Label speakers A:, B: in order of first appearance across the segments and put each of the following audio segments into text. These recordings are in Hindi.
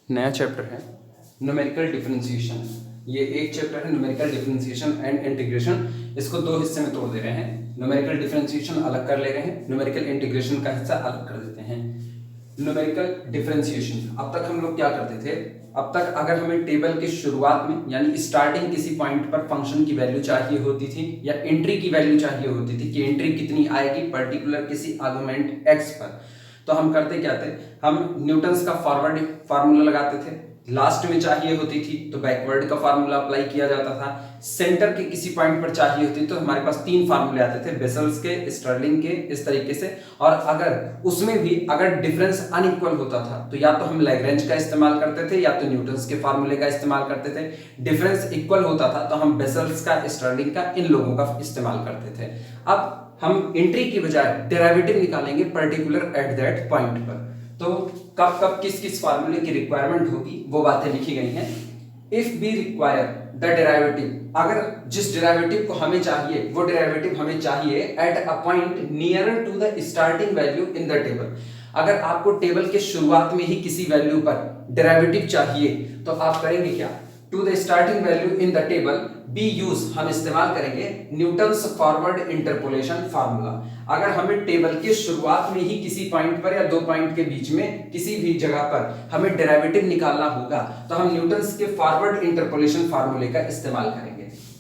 A: नया चैप्टर है न्यूमेरिकल डिफरेंशिएशन। ये एक चैप्टर है न्यूमेरिकल डिफरेंशिएशन एंड इंटीग्रेशन। इसको दो हिस्से में तोड़ दे रहे हैं। न्यूमेरिकल डिफरेंशिएशन अलग कर ले रहे हैं, न्यूमेरिकल इंटीग्रेशन का हिस्सा अलग कर देते हैं। न्यूमेरिकल डिफरेंशिएशन, अब तक हम लोग क्या करते थे? अब तक अगर हमें टेबल की शुरुआत में यानी स्टार्टिंग किसी पॉइंट पर फंक्शन की वैल्यू चाहिए होती थी या एंट्री की वैल्यू चाहिए होती थी कि एंट्री कितनी आएगी पर्टिकुलर किसी आर्गुमेंट एक्स पर, तो हम करते क्या थे? हम न्यूटन्स का फॉरवर्ड फार्मूला लगाते थे। लास्ट में चाहिए होती थी तो बैकवर्ड का फार्मूला अप्लाई किया जाता था। सेंटर के किसी पॉइंट पर चाहिए होती तो हमारे पास तीन फार्मूले आते थे, बेसल्स के, स्टर्लिंग के, इस तरीके से। और अगर उसमें भी अगर डिफरेंस अनइक्वल होता था तो या तो हम लैग्रेंज का इस्तेमाल करते थे या तो न्यूटन्स के फार्मूले का इस्तेमाल करते थे। डिफरेंस इक्वल होता था तो हम बेसल्स का, स्टर्लिंग का, इन लोगों का इस्तेमाल करते थे। अब हम एंट्री की बजाय डेरिवेटिव निकालेंगे पर्टिकुलर एट दैट पॉइंट पर। तो कब कब किस किस फार्मूले की रिक्वायरमेंट होगी वो बातें लिखी गई हैं। If be require the derivative, अगर जिस डेरिवेटिव को हमें चाहिए वो डेरिवेटिव हमें चाहिए at a point nearer to the starting value in the table. अगर आपको टेबल के शुरुआत में ही किसी वैल्यू पर डेरिवेटिव चाहिए तो आप करेंगे क्या? To the starting value in the table be use, हम इस्तेमाल करेंगे न्यूटन्स फॉरवर्ड इंटरपोलेशन फार्मूला। अगर हमें टेबल के शुरुआत में ही किसी पॉइंट पर या दो पॉइंट के बीच में किसी भी जगह पर हमें डेरिवेटिव निकालना होगा तो हम न्यूटन्स के फॉरवर्ड इंटरपोलेशन फार्मूले का इस्तेमाल करेंगे।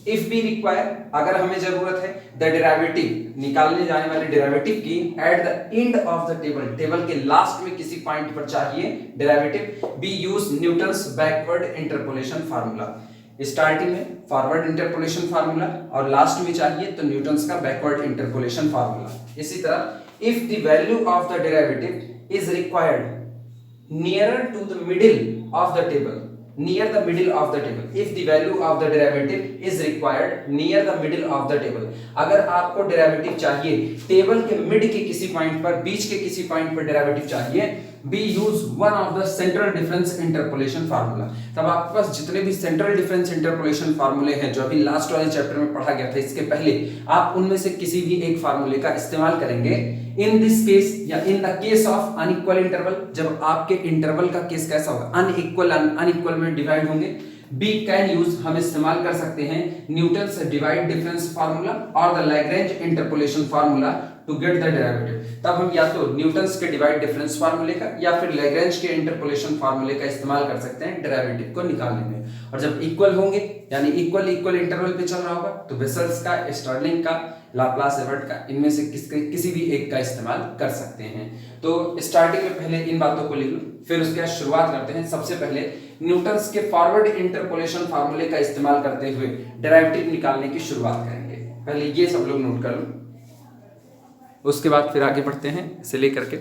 A: इफ बी रिक्वायर, अगर हमें जरूरत है द डेरिवेटिव, निकालने जाने वाले डेरिवेटिव की at the end of the table, table के लास्ट में किसी पॉइंट पर चाहिए derivative, B use Newton's backward interpolation formula. Starting में फॉरवर्ड इंटरपोलेशन फार्मूला और लास्ट में चाहिए तो न्यूटन्स का बैकवर्ड इंटरपोलेशन फार्मूला। इसी तरह if the value of the derivative is required nearer to the middle of the table, near the middle of the table, if the value of the derivative is required near the middle of the table, अगर आपको डेरिवेटिव चाहिए टेबल के मिड के किसी पॉइंट पर, बीच के किसी पॉइंट पर डेरिवेटिव चाहिए, B use one of the central difference interpolation formula. तब आपके पास जितने भी सेंट्रल डिफरेंस इंटरपोलेशन फार्मूले हैं जो अभी लास्ट वाले चैप्टर में पढ़ा गया था, इसके पहले आप उनमें से किसी भी एक फार्मूले का इस्तेमाल करेंगे। इन दिस केस या in the case of unequal interval, जब आपके इंटरवल का केस कैसा होगा? अनइक्वल में डिवाइड होंगे, बी कैन यूज, हम इस्तेमाल कर सकते हैं न्यूटन्स डिवाइड डिफरेंस फार्मूला और the Lagrange interpolation formula to get the derivative. तब हम या तो न्यूटन्स के डिवाइड डिफरेंस फार्मूले का या फिर लैग्रेंज के इंटरपोलेशन फार्मूले का इस्तेमाल कर सकते हैं डेरिवेटिव को निकालने में। और जब इक्वल होंगे यानी इक्वल इंटरवल पे चल रहा होगा तो बेसल्स का, स्टर्लिंग का, लाप्लास एवर्ट का, इनमें से किसी भी एक का इस्तेमाल कर सकते हैं। तो स्टार्टिंग में पहले इन बातों को लिख लो, फिर उसके बाद शुरुआत करते हैं। सबसे पहले न्यूटन्स के फॉरवर्ड इंटरपोलेशन फार्मूले का इस्तेमाल करते हुए डेरिवेटिव निकालने की शुरुआत करेंगे। पहले ये सब लोग नोट कर लो, उसके बाद फिर आगे बढ़ते हैं। इसे लेकर के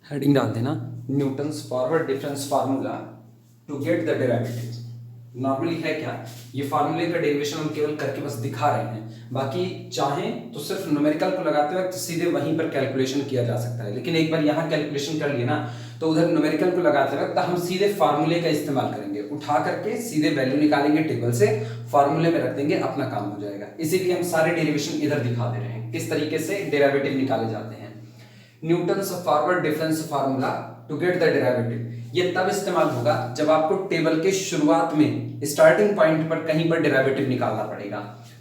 A: हेडिंग डाल देना, Newton's forward difference formula to get the derivative. Normally है क्या, ये फार्मूले का डेरिवेशन हम केवल करके बस दिखा रहे हैं, बाकी चाहें तो सिर्फ न्यूमेरिकल को लगाते वक्त सीधे वहीं पर कैलकुलेशन किया जा सकता है। लेकिन एक बार यहाँ कैलकुलेशन कर लिया ना तो उधर न्यूमेरिकल को लगाते वक्त हम सीधे फार्मूले का इस्तेमाल करेंगे, उठा करके सीधे वैल्यू निकालेंगे टेबल से, फार्मूले में रख देंगे, अपना काम हो जाएगा। इसीलिए हम सारे डेरिवेशन इधर दिखा दे रहे हैं किस तरीके से डेरिवेटिव निकाले जाते हैं। Newton's forward difference formula to get the derivative, ये तब इस्तेमाल होगा जब आपको टेबल के शुरुआत में स्टार्टिंग पॉइंट पर कहीं पर डेरिवेटिव निकालना पड़ेगा।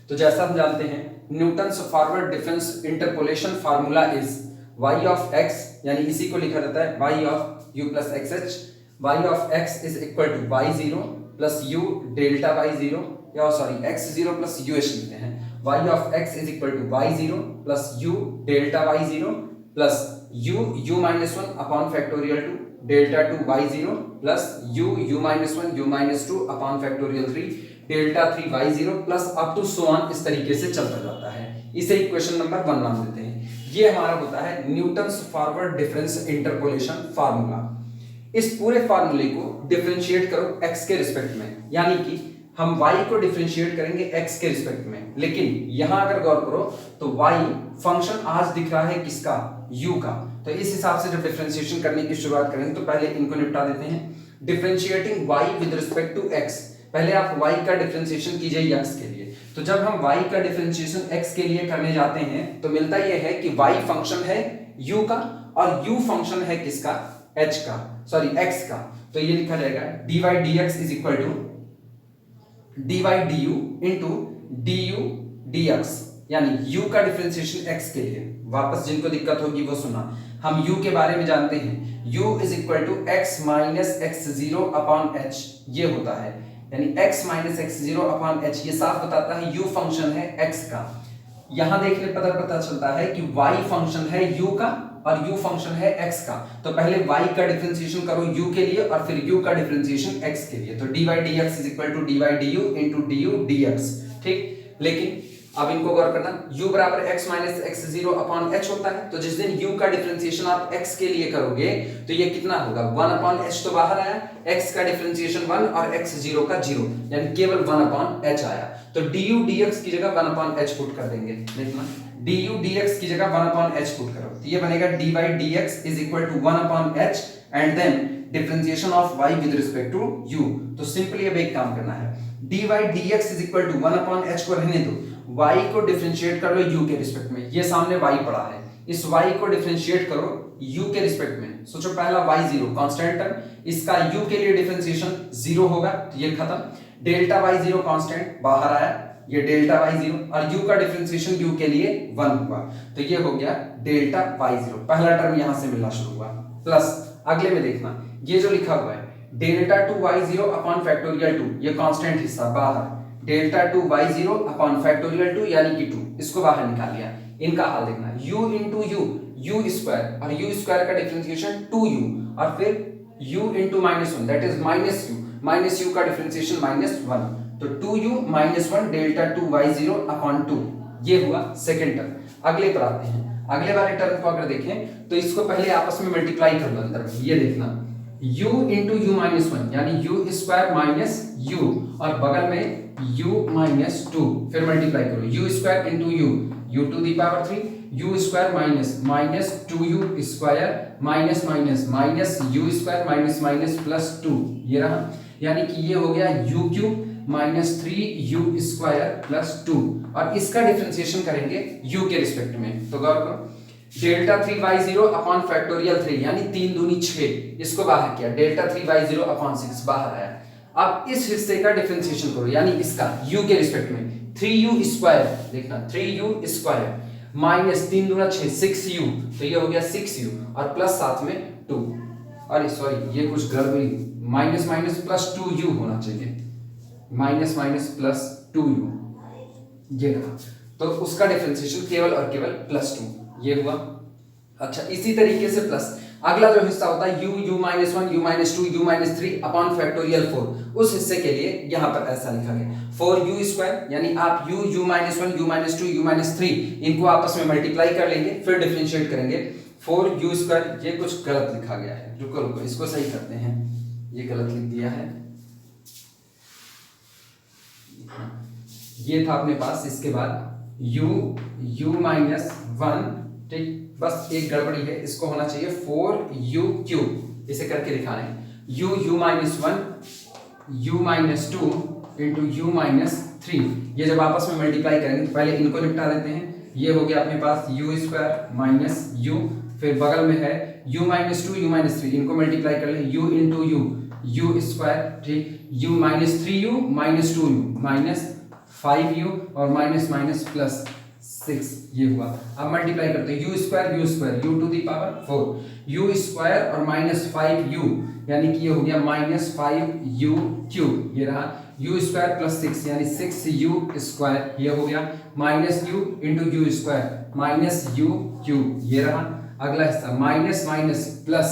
A: तो जैसा हम जानते हैं Newton's forward difference interpolation formula is y of x, यानी इसी को लिखा जाता है y of u plus xh, y of x is equal to y0 plus u delta y0, या सॉरी x0 प्लस uh लिखते हैं। y of x is equal to y0 plus u delta y0 plus u minus 1 upon factorial 2 delta 2 y0 plus u minus 1 u minus 2 upon factorial 3 delta 3 y0 plus up to so on, इस तरीके से चलता जाता है। इसे इक्वेशन नंबर 1 नाम देते हैं। ये हमारा होता है Newton's forward difference interpolation formula. इस पूरे फार्मूले को डिफरेंशिएट करो x के रिस्पेक्ट में, यानी कि हम y को डिफरेंशिएट करेंगे x के रिस्पेक्ट में। लेकिन यहां अगर गौर करो तो y फंक्शन आज दिख रहा है किसका? u का। तो इस हिसाब से जब डिफरेंशिएशन करने की शुरुआत करेंगे तो पहले इनको निपटा देते हैं। Differentiating y with respect to x, पहले आप y का डिफरेंशिएशन कीजिए x के लिए। तो जब हम y का डिफरेंशिएशन x के लिए करने जाते हैं तो मिलता यह है कि y फंक्शन है u का और u फंक्शन है किसका? एच का, सॉरी एक्स का, तो ये लिखा जाएगा dy dx is equal to dy du into du dx, यानी u का डिफरेंशिएशन x के लिए। वापस जिनको दिक्कत होगी वो सुना, हम u के बारे में जानते हैं, u is equal to x minus x zero upon h, ये होता है, यानी x minus x zero upon h, ये साफ बताता है u फंक्शन है x का। यहां देखने पर पता चलता है कि y फंक्शन है u का और u फंक्शन है x का, तो पहले y का डिफरेंशिएशन करो u के लिए और फिर u का डिफरेंशिएशन x के लिए, तो dy dx is equal to dy du into du dx, ठीक। लेकिन अब इनको गौर करना, u बराबर x minus x zero upon h होता है, तो जिस दिन u का डिफरेंशिएशन आप x के लिए करोगे तो ये कितना होगा, 1 अपॉन h तो बाहर आया, x का डिफरेंशिएशन 1 और x जीरो का 0, यानी केवल 1 अपॉन h आया, तो du dx की जगह 1 अपॉन h पुट कर देंगे। देखना du dx की जगह 1 अपॉन h पुट करो, तो ये बनेगा dy dx is equal to 1 upon h and then differentiation of y with respect to u। तो सिंपली अब एक काम करना है, dy dx is equal to 1 upon h को रहने दो, y को डिफरेंशिएट कर लो u के रिस्पेक्ट में, ये सामने y पड़ा है, इस y को डिफरेंशिएट करो u के रिस्पेक्ट में। सोचो पहला y0 कांस्टेंट टर्म, इसका u के लिए डिफरेंशिएशन 0 होगा, तो ये खत्म, डेल्टा y0 कांस्टेंट बाहर आया, ये डेल्टा y0 और u का डिफरेंशिएशन u के लिए 1 हुआ, तो ये हो गया डेल्टा y0, पहला टर्म यहां से मिलना शुरू हुआ। प्लस अगले में देखना, ये जो लिखा हुआ है डेल्टा 2y0 अपॉन फैक्टोरियल 2, ये कांस्टेंट हिस्सा बाहर, डेल्टा 2y0 अपॉन फैक्टोरियल 2 यानी कि 2, इसको बाहर निकाल लिया। इनका हाल देखना, u इंटू u स्क्वायर, और u स्क्वायर का डिफरेंशिएशन 2u और फिर u into -1 that is minus u का डिफरेंशिएशन -1, तो 2u -1 डेल्टा 2y0 अपॉन 2, ये हुआ सेकंड टर्म। अगले पर आते हैं, अगले वाले टर्म को अगर देखें तो इसको पहले आपस में मल्टीप्लाई कर लो अंदर में, ये देखना u इंटू u -1 यानी u स्क्वायर माइनस u और बगल में u -2, फिर मल्टीप्लाई करो u square into u to the power 3, u square minus 2u square minus u square minus plus 2, ये रहा, यानी कि ये हो गया u cube minus 3u square plus 2, और इसका डिफरेंशिएशन करेंगे u के रिस्पेक्ट में, तो गौर करो डेल्टा 3y0 अपॉन फैक्टोरियल 3 यानी 3 दूनी 6, इसको बाहर किया, डेल्टा 3y0 अपॉन 6 बाहर आया। अब इस हिस्से का डिफरेंशिएशन करो, यानी इसका u के रिस्पेक्ट में 3u स्क्वायर, देखना 3u स्क्वायर माइनस 3 दूना 6 6u, तो ये हो गया 6u और प्लस साथ में 2, अरे सॉरी ये कुछ गड़बड़ी, माइनस प्लस 2u होना चाहिए, माइनस प्लस 2u, ये रहा, तो उसका डिफरेंशिएशन केवल और केवल प्लस 2, ये हुआ। अच्छा इसी तरीके से प्लस अगला जो हिस्सा होता है u -1 u -2 u -3 upon factorial 4, उस हिस्से के लिए यहां पर ऐसा लिखा गया 4u स्क्वायर, यानी आप u -1 u -2 u -3 इनको आपस में मल्टीप्लाई कर लेंगे, फिर डिफरेंशिएट करेंगे 4u स्क्वायर, ये कुछ गलत लिखा गया है, रुको इसको सही करते हैं, ये गलत लिख दिया है, ये था अपने पास, इसके बाद u -1, ठीक, बस एक गड़बड़ी है, इसको होना चाहिए 4u क्यूब, इसे करके दिखा रहे हैं u -1 u -2 इंटू u -3, ये जब आपस में मल्टीप्लाई करेंगे तो पहले इनको निपटा देते हैं, ये हो गया अपने पास u स्क्वायर माइनस u, फिर बगल में है u -2 u -3, इनको मल्टीप्लाई कर लें u इंटू u स्क्वायर, ठीक, u -3u -2u -5u और माइनस प्लस 6, ये हुआ। अब मल्टीप्लाई करते हैं u square u to the power 4, u square और -5u यानी कि ये हो गया -5u क्यूब, ये रहा u स्क्वायर प्लस 6 यानी 6u स्क्वायर, ये हो गया -u into u square -u cube, ये रहा। अगला हिस्सा माइनस प्लस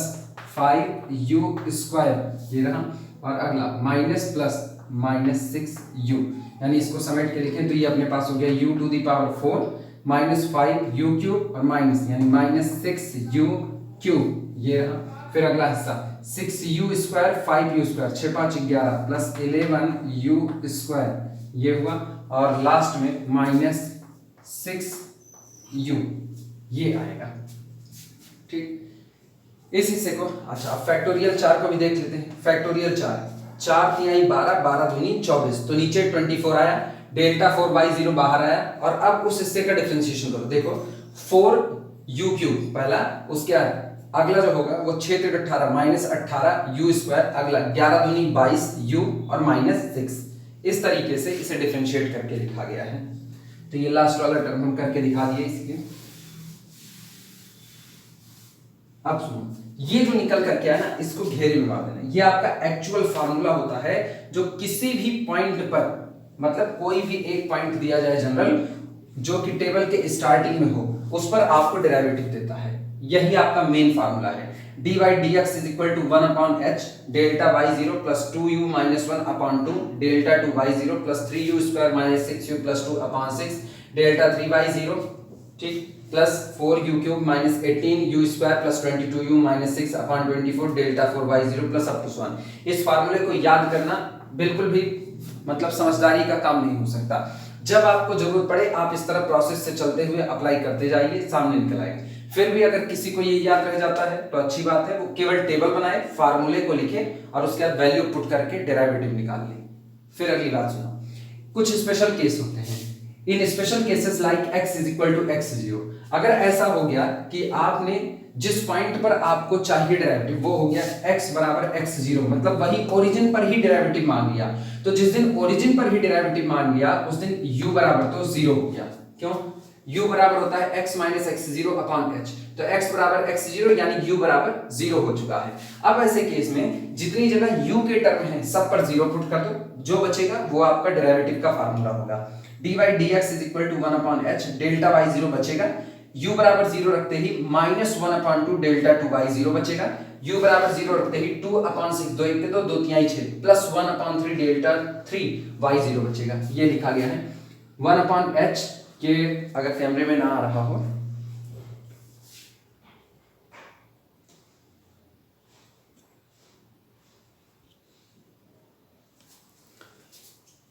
A: 5u स्क्वायर, ये रहा, और अगला माइनस प्लस -6u, यानी इसको समेट के लिखें तो ये अपने पास हो गया u to the power 4 -5u cube और माइनस यानी -6u क्यूब, ये रहा। फिर अगला हिस्सा 6u square 5u square 6 5 11 plus 11u square, ये हुआ, और लास्ट में -6u, ये आएगा, ठीक। इस हिस्से को अच्छा फैक्टोरियल 4 को भी देख लेते हैं, फैक्टोरियल 4 3 12 12 दूनी 24, तो नीचे 24 आया, डेल्टा 4y0 बाहर आया, और अब उस हिस्से का डिफरेंशिएशन करो, देखो 4u क्यूब पहला, उसके बाद अगला जो होगा वो 6 × 18 -18 u स्क्वायर, अगला 11 दूनी 22 u और -6। इस तरीके से इसे डिफरेंशिएट करके लिखा गया है। तो ये लास्ट वाला टर्म हम करके दिखा दिए इसके। अब सुनो, ये जो निकल करके आया ना, इसको घेरे में मार देना। ये आपका एक्चुअल फार्मूला होता है जो किसी भी पॉइंट पर, मतलब कोई भी एक पॉइंट दिया जाए जनरल, जो कि टेबल के स्टार्टिंग में हो, उस पर आपको डेरिवेटिव देता है। यही आपका मेन फार्मूला है। dy dx is equal to 1/h delta y0 plus 2u minus 1/2 delta 2y0 plus 3u square minus 6u plus 2/6 delta 3y0, ठीक, plus 4u cube minus 18u square plus 22u minus 6/24 delta 4y0 plus up to 1। इस फार्मूले को याद करना बिल्कुल भी मतलब समझदारी का काम नहीं हो सकता। जब आपको जरूरत पड़े आप इस तरह प्रोसेस से चलते हुए अप्लाई करते जाइए, सामने निकल आएंगे। फिर भी अगर किसी को ये याद रह जाता है तो अच्छी बात है, वो केवल टेबल बनाए, फार्मूले को लिखे और उसके बाद वैल्यू पुट करके डेरिवेटिव निकाल ले। फिर अगली बात सुनो, कुछ स्पेशल केस होते हैं। In special cases like x is equal to x0, अगर ऐसा हो गया कि आपने जिस पॉइंट पर आपको चाहिए डेरिवेटिव वो हो गया x बराबर x0, मतलब वही ओरिजिन पर ही डेरिवेटिव मान लिया, तो जिस दिन ओरिजिन पर ही डेरिवेटिव मान लिया उस दिन u बराबर तो 0 हो गया। क्यों? u बराबर होता है x minus x0 upon h, तो x बराबर x0 यानी u बराबर 0 हो चुका है। अब ऐसे केस में जितनी जगह u के टर्म है सब पर 0 पुट कर दो, जो बचेगा वो आपका डेरिवेटिव का फार्मूला होगा। dy dx is equal to 1/h delta y0 बचेगा, u बराबर 0 रखते ही माइनस 1/2 डेल्टा 2y0 बचेगा, u बराबर 0 रखते ही 2/6 2 1 के 2 2 3 6 प्लस 1/3 डेल्टा 3y0 बचेगा। ये लिखा गया है 1/h के, अगर कैमरे में ना आ रहा हो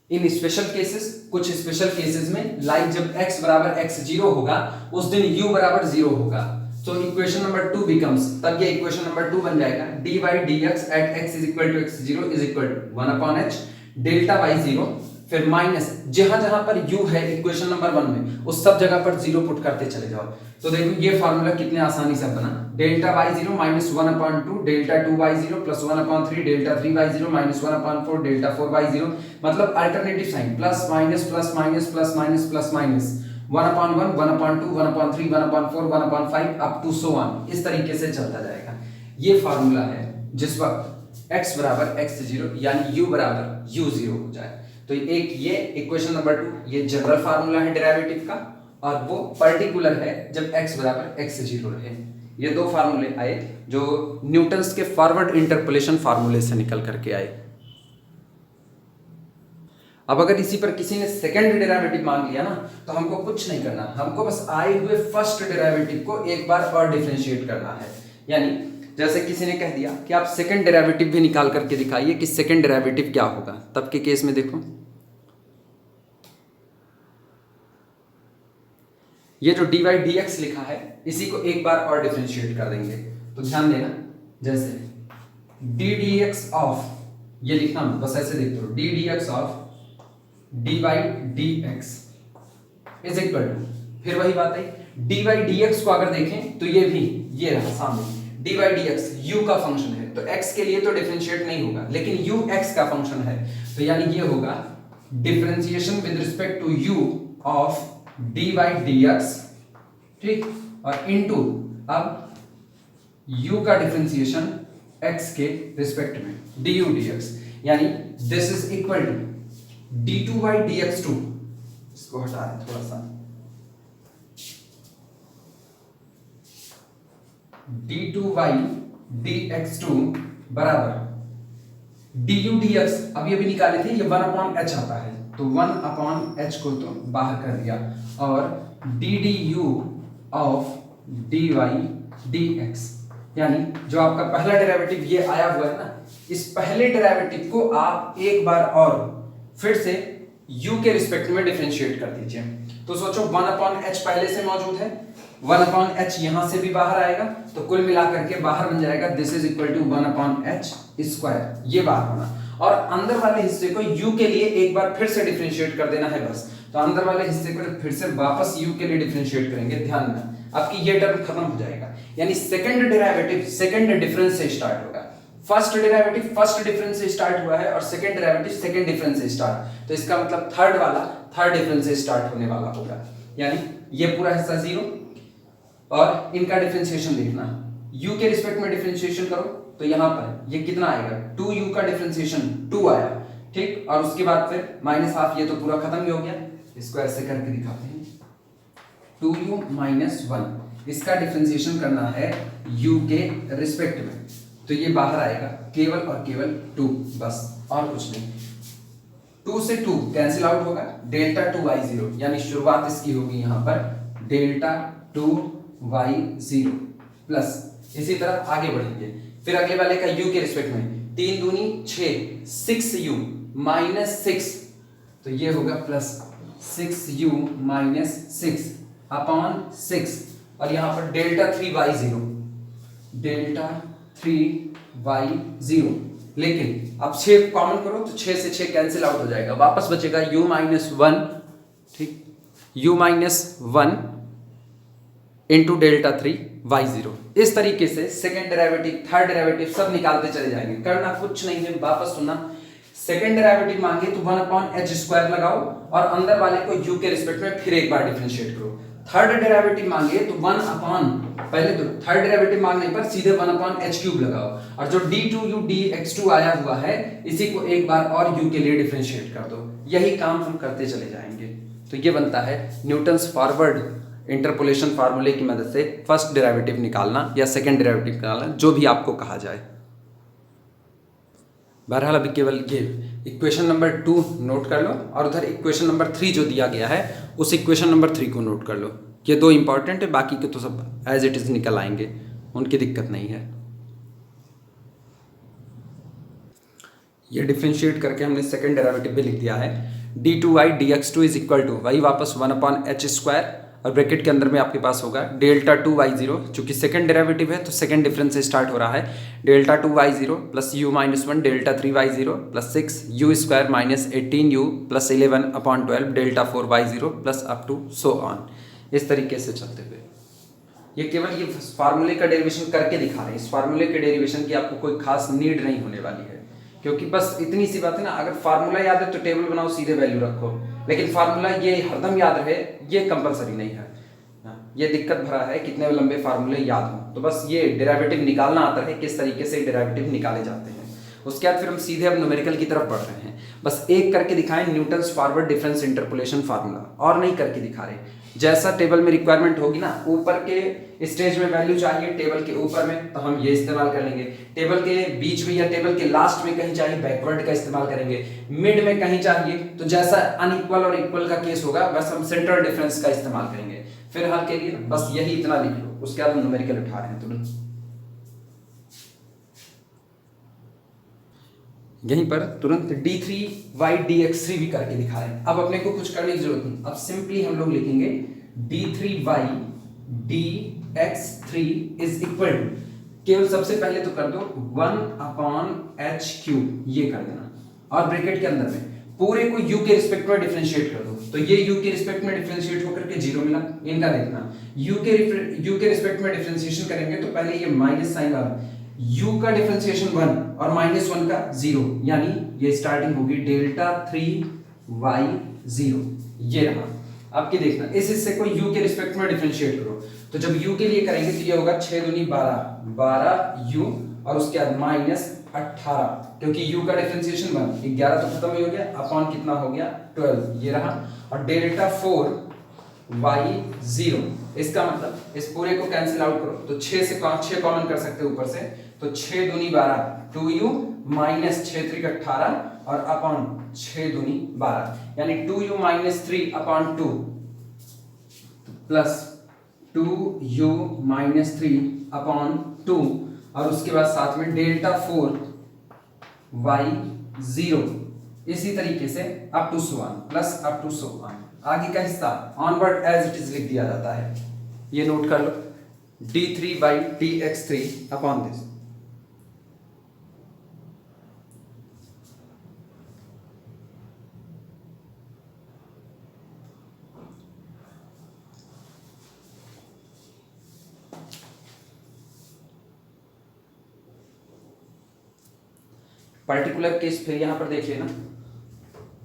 A: इन स्पेशल केसेस, कुछ स्पेशल केसेस में लाइक जब x बराबर x0 होगा उस दिन u बराबर 0 होगा, तो इक्वेशन नंबर 2 बिकम्स, तब ये इक्वेशन नंबर 2 बन जाएगा dy dx at x is equal to x0 is equal to 1/h delta y0, फिर माइनस जहां जहां पर u है इक्वेशन नंबर 1 में उस सब जगह पर 0 पुट करते चले जाओ। तो देखो ये फार्मूला कितने आसानी से बना, delta y0 minus 1/2 delta 2y0 plus 1/3 delta 3y0 minus 1/4 delta 4y0, मतलब alternative sign plus minus plus minus plus minus plus minus 1/1 1/2 1/3 1/4 1/5 up to so on, इस तरीके से चलता जाएगा। ये फार्मूला है जिस वक्त x बराबर x0 यानी u बराबर u0 हो जाए। तो एक ये इक्वेशन नंबर 2 ये जनरल फार्मूला है डेरिवेटिव का, और वो पर्टिकुलर है जब x बराबर x0 रहे। ये दो फार्मूले आए जो न्यूटन्स के फॉरवर्ड इंटरपोलेशन फार्मूले से निकल करके आए। अब अगर इसी पर किसी ने सेकंड डेरिवेटिव मांग लिया ना, तो हमको कुछ नहीं करना, हमको बस आए हुए फर्स्ट डेरिवेटिव को एक बार और डिफरेंशिएट करना है। यानी जैसे किसी ने कह दिया कि आप सेकंड डेरिवेटिव भी निकाल करके दिखाइए कि सेकंड डेरिवेटिव क्या होगा, तब के केस में देखो ये जो dy dx लिखा है इसी को एक बार और डिफरेंशिएट कर देंगे। तो ध्यान देना, जैसे d dx ऑफ, ये लिखना बस ऐसे देखते हो, d dx of dy dx is equal to, फिर वही बात है dy dx को अगर देखें तो ये भी ये रहा सामने, dy dx u का फंक्शन है तो x के लिए तो डिफरेंशिएट नहीं होगा, लेकिन u x का फंक्शन है, तो यानी ये होगा differentiation with respect to u of dy dx, ठीक, और इनटू अब u का डिफरेंशिएशन x के रिस्पेक्ट में du dx, यानी this is equal to d2y dx2, इसको हटा दें थोड़ा सा, d2y dx2 बराबर du dx, अभी अभी निकाले थे, ये 1/h आता है तो 1/h को तो बाहर कर दिया, और du ऑफ dy dx, यानी जो आपका पहला डेरिवेटिव ये आया हुआ है ना, इस पहले डेरिवेटिव को आप एक बार और फिर से u के रिस्पेक्ट में डिफरेंशिएट कर दीजिए। तो सोचो 1/h पहले से मौजूद है, 1/h यहां से भी बाहर आएगा, तो कुल मिलाकर के बाहर बन जाएगा this is equal to 1/h square, ये बाहर होना, और अंदर वाले हिस्से को u के लिए एक बार फिर से डिफरेंशिएट कर देना है बस। तो अंदर वाले हिस्से को फिर से वापस u के लिए डिफरेंशिएट करेंगे, ध्यान में आपकी ये टर्म खत्म हो जाएगा। यानी सेकंड डेरिवेटिव सेकंड डिफरेंस से स्टार्ट होगा। फर्स्ट डेरिवेटिव फर्स्ट डिफरेंस से स्टार्ट हुआ है और सेकंड डेरिवेटिव सेकंड डिफरेंस से स्टार्ट, तो इसका मतलब थर्ड वाला थर्ड डिफरेंस से स्टार्ट होने वाला होगा। यानी ये पूरा हिस्सा 0 और इनका डिफरेंशिएशन देखना, u के रिस्पेक्ट में डिफरेंशिएशन करो तो यहां पर ये कितना आएगा 2u का डिफरेंशिएशन 2 आया, ठीक। और उसके बाद फिर -½ ये तो पूरा खत्म ही हो गया। इसको ऐसे करके दिखाते हैं 2u - 1 इसका डिफरेंशिएशन करना है u के रिस्पेक्ट में, तो ये बाहर आएगा केवल और केवल 2, बस और कुछ नहीं। 2 से 2 कैंसिल आउट होगा, Δ2y0 यानी शुरुआत इसकी होगी यहां पर Δ2y0 प्लस, इसी तरह आगे बढ़ेंगे। फिर अगले वाले का u के रिस्पेक्ट में 3 दूनी 6 6u -6, तो ये होगा प्लस 6u -6 अपॉन 6 और यहां पर Δ3y0 Δ3y0, लेकिन अब 6 कॉमन करो तो 6 से 6 कैंसिल आउट हो जाएगा, वापस बचेगा u -1, ठीक, u -1 इंटू Δ3y0। इस तरीके से सेकेंड डेरिवेटिव थर्ड डेरिवेटिव सब निकालते चले जाएंगे। करना कुछ नहीं है, वापस सुनना, सेकेंड डेरिवेटिव मांगे तो 1/h² लगाओ और अंदर वाले को u के रिस्पेक्ट में फिर एक बार डिफरेंशिएट करो। थर्ड डेरिवेटिव मांगे तो पहले तो थर्ड डेरिवेटिव मांगने पर सीधे 1/h³ लगाओ और जो d2u dx2 आया हुआ है इसी को एक बार और u के लिए डिफरेंशिएट कर दो। यही काम हम करते चले जाएंगे। तो ये बनता है न्यूटन्स फॉरवर्ड इंटरपोलेशन फार्मूले की मदद से फर्स्ट डेरिवेटिव निकालना या सेकंड डेरिवेटिव निकालना, जो भी आपको कहा जाए। बहरहाल अभी केवल ये इक्वेशन नंबर 2 नोट कर लो और उधर इक्वेशन नंबर 3 जो दिया गया है उस इक्वेशन नंबर 3 को नोट कर लो। ये 2 इंपॉर्टेंट है, बाकी के तो सब एज इट इज निकल आएंगे, उनकी दिक्कत नहीं है। ये डिफरेंशिएट करके हमने सेकंड डेरिवेटिव भी लिख दिया है, d2y dx2 is equal to वही वापस 1/h² और ब्रैकेट के अंदर में आपके पास होगा Δ2y0, चूंकि सेकंड डेरिवेटिव है तो सेकंड डिफरेंस से स्टार्ट हो रहा है, Δ2y0 plus u -1 Δ3y0 plus 6u² -18u plus 11/12 Δ4y0 plus up to so on. इस तरीके से चलते हुए ये केवल ये फार्मूले का डेरिवेशन करके दिखा रहे हैं। इस फार्मूले के डेरिवेशन की आपको कोई खास नीड नहीं होने वाली है, क्योंकि बस इतनी सी बात है ना, अगर फार्मूला याद है तो टेबल बनाओ सीधे वैल्यू रखो, लेकिन फार्मूला ये हरदम याद रहे ये कंपलसरी नहीं है। ये दिक्कत भरा है कितने लंबे फार्मूले याद हो, तो बस ये डेरिवेटिव निकालना आता है किस तरीके से डेरिवेटिव निकाले जाते हैं। उसके बाद फिर हम सीधे अब न्यूमेरिकल की तरफ बढ़ रहे हैं। बस एक करके दिखाएं Newton's forward difference interpolation formula, और नहीं करके दिखा रहे। जैसा टेबल में रिक्वायरमेंट होगी ना, ऊपर के स्टेज में वैल्यू चाहिए टेबल के ऊपर में तो हम ये इस्तेमाल कर लेंगे, टेबल के बीच में या टेबल के लास्ट में कहीं चाहिए बैकवर्ड का इस्तेमाल करेंगे, मिड में कहीं चाहिए तो जैसा अनइक्वल और इक्वल का केस होगा बस हम सेंट्रल डिफरेंस का इस्तेमाल करेंगे। फिलहाल के लिए बस यही इतना लिख लो, उसके बाद हम न्यूमेरिकल उठा रहे हैं तुरंत। यहीं पर तुरंत d3y dx3 भी करके दिखा रहे हैं। अब अपने को कुछ करने की जरूरत नहीं, अब सिंपली हम लोग लिखेंगे d3y dx3 is equal to, केवल सबसे पहले तो कर दो 1/h³ ये कर देना और ब्रैकेट के अंदर में पूरे को u के रिस्पेक्ट में डिफरेंशिएट कर दो, तो ये u के रिस्पेक्ट में डिफरेंशिएट होकर के 0 मिला। इनका देखना u के रिस्पेक्ट में डिफरेंशिएशन करेंगे तो पहले ये माइनस साइन आ, u का डिफरेंशिएशन 1 और -1 का 0, यानी ये स्टार्टिंग होगी Δ3y0, ये रहा। आपकी देखना इस हिस्से को u के रिस्पेक्ट में डिफरेंशिएट करो, तो जब u के लिए करेंगे तो ये होगा 6 दूनी 12u और उसके बाद -18, क्योंकि u का डिफरेंशिएशन 1 11 तो खत्म ही हो गया, अपॉन कितना हो गया 12, ये रहा। और Δ4y0 इसका मतलब इस पूरे को कैंसिल आउट करो तो 6 से 6 कॉमन कर सकते हो ऊपर से, तो 6 दूनी 12 2u माइनस 6 3 18 और अपॉन 6 दूनी 12, यानी 2u - 3 upon 2 plus 2u - 3 upon 2 और उसके बाद साथ में Δ4y0 इसी तरीके से up to so on plus up to so on. आगे का हिस्सा ऑनवर्ड एज इट इज लिख दिया जाता है, ये नोट कर लो d3 dx3 upon this. Particular case फिर यहां पर देख लेना,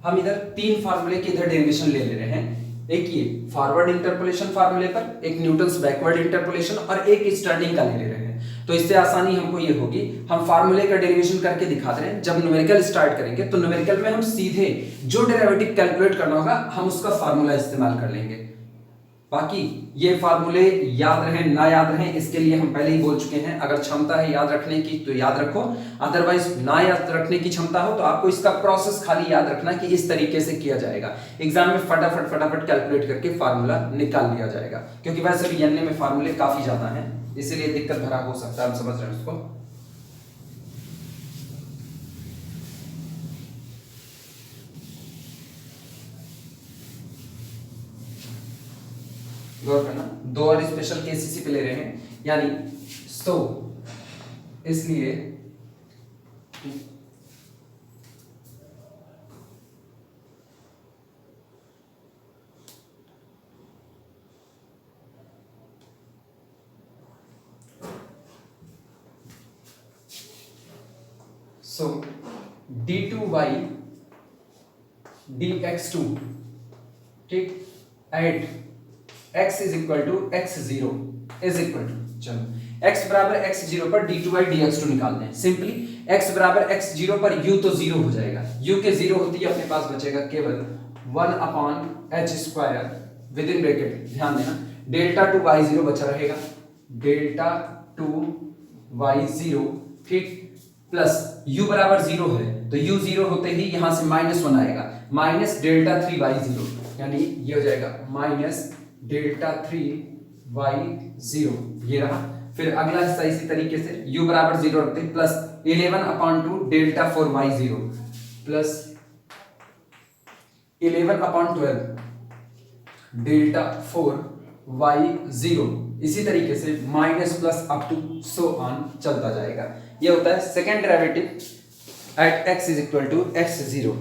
A: हम इधर तीन फार्मूले के इधर डेरिवेशन ले रहे हैं, एक ये फॉरवर्ड इंटरपोलेशन फार्मूले पर, एक न्यूटन्स बैकवर्ड इंटरपोलेशन और एक स्टर्लिंग का ले रहे हैं। तो इससे आसानी हमको ये होगी, हम फार्मूले का डेरिवेशन करके दिखा दे रहे हैं, जब न्यूमेरिकल स्टार्ट करेंगे तो न्यूमेरिकल में हम सीधे जो डेरिवेटिव कैलकुलेट करना होगा हम उसका फार्मूला इस्तेमाल कर लेंगे। बाकी ये फार्मूले याद रहें ना याद रहें इसके लिए हम पहले ही बोल चुके हैं, अगर क्षमता है याद रखने की तो याद रखो, अदरवाइज ना याद रखने की क्षमता हो तो आपको इसका प्रोसेस खाली याद रखना कि इस तरीके से किया जाएगा। एग्जाम में फटाफट फटाफट कैलकुलेट करके फार्मूला निकाल लिया जाएगा, क्योंकि वैसे भी एनए में फार्मूले काफी ज्यादा हैं, इसीलिए दिक्कत भरा हो सकता है, हम समझ रहे हैं उसको। गौर करना, दो और स्पेशल केस इसी पे ले रहे हैं, यानी सो इसलिए सो d2y dx2 ठीक at x is equal to x0 is equal to, चलो x बराबर x0 पर d2 dx2 निकालते हैं। सिंपली x बराबर x0 पर u तो 0 हो जाएगा, u के 0 होती है अपने पास बचेगा केवल 1 upon h square with in bracket, ध्यान देना डेल्टा टू y0 बचा रहेगा, डेल्टा टू y0 ठीक, प्लस u बराबर 0 है तो u 0 होते ही यहां से -1 आएगा, माइनस डेल्टा 3y0, यानी ये हो जाएगा माइनस डेल्टा 3y0, ये रहा। फिर अगला हिस्सा इसी तरीके से u बराबर 0 रखते हैं, plus 11 upon 2 delta 4y0 plus 11 upon 12 delta 4y0, इसी तरीके से minus plus up to so on चलता जाएगा। ये होता है second derivative at x is equal to x0।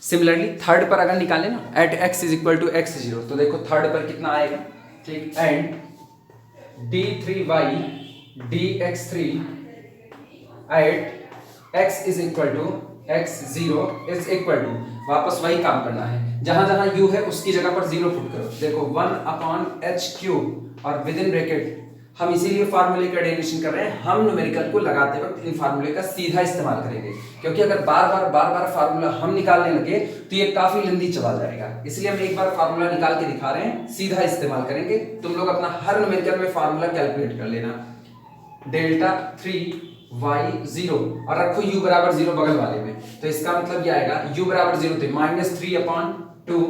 A: Similarly third पर अगर निकालें ना at x is equal to x0, तो देखो थर्ड पर कितना आएगा, ठीक, and d3y dx3 at x is equal to x0 is equal to, वापस वही काम करना है, जहां जहां u है उसकी जगह पर 0 पुट करो। देखो 1 अपॉन h क्यूब और विद इन ब्रैकेट, हम इसीलिए फार्मूले का डेरिवेशन कर रहे हैं, हम न्यूमेरिकल को लगाते वक्त इन फार्मूले का सीधा इस्तेमाल करेंगे, क्योंकि अगर बार बार फार्मूला हम निकालने लगे तो ये काफी लंबी चला जाएगा, इसलिए हम एक बार फार्मूला निकाल के दिखा रहे हैं, सीधा इस्तेमाल करेंगे। तुम लोग अपना हर न्यूमेरिकल में फार्मूला कैलकुलेट कर लेना, डेल्टा 3y0 और रखो u बराबर 0 बगल वाले में, तो इसका मतलब क्या आएगा, u बराबर 0 थे -3 अपॉन 2,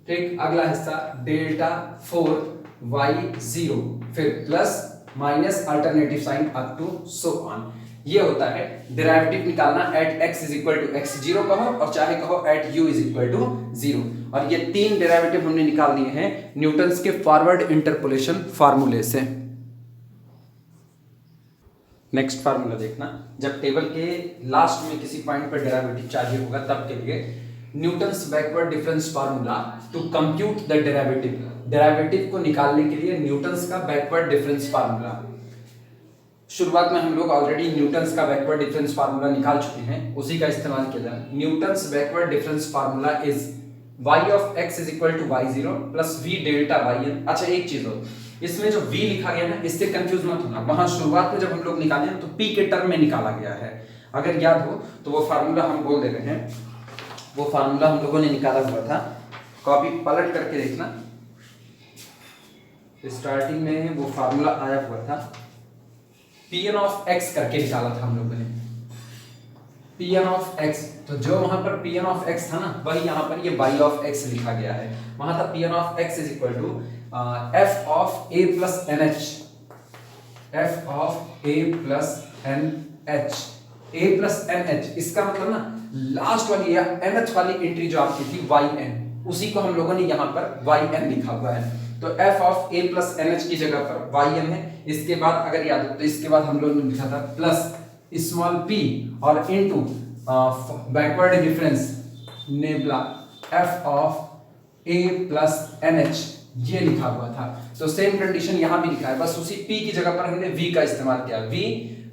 A: ठीक, अगला हिस्सा डेल्टा 4y0 फिर plus minus alternative sign up to so on. ये होता है डेरिवेटिव निकालना at x is equal to x0 कहो और चाहे कहो at u is equal to 0, और ये तीन डेरिवेटिव हमने निकाल दिए हैं न्यूटन्स के फॉरवर्ड इंटरपोलेशन फार्मूले से। नेक्स्ट फार्मूला देखना, जब टेबल के लास्ट में किसी पॉइंट पर डेरिवेटिव चाहिए होगा तब के लिए Newton's backward difference formula to compute the derivative को निकालने के लिए न्यूटन्स का बैकवर्ड डिफरेंस फार्मूला। शुरुआत में हम लोग ऑलरेडी न्यूटन्स का बैकवर्ड डिफरेंस फार्मूला निकाल चुके हैं, उसी का इस्तेमाल किया जाए। Newton's backward difference formula is y of x is equal to y0 plus v delta yn। अच्छा एक चीज हो, इसमें जो v लिखा गया ना इससे कंफ्यूज मत होना, वहां शुरुआत में जब हम लोग निकाले तो p के टर्म में निकाला गया है, अगर याद हो तो वो फार्मूला हम बोल दे रहे हैं, वो फार्मूला हम लोगों ने निकाला हुआ था, कॉपी पलट करके देखना, स्टार्टिंग में वो फार्मूला आया हुआ था, Pn ऑफ x करके निकाला था हम लोगों ने, Pn ऑफ x, तो जो वहां पर Pn ऑफ x था ना वही यहाँ पर ये y ऑफ x लिखा गया है, वहां था Pn of x is equal to f of a plus nh, f of a plus nh, a plus nh, इसका मतलब ना लास्ट वाली या nth वाली एंट्री जो आपकी थी yn, उसी को हम लोगों ने यहाँ पर yn लिखा हुआ है, तो f of a plus nh की जगह पर yn है। इसके बाद अगर याद हो तो इसके बाद हम लोगों ने लिखा था प्लस स्मॉल p और into backward difference nebula f of a plus nh ये लिखा हुआ था। तो सेम कंडीशन यहाँ भी लिखा है, बस उसी p की जगह पर हमने v का इस्तेमाल किया। v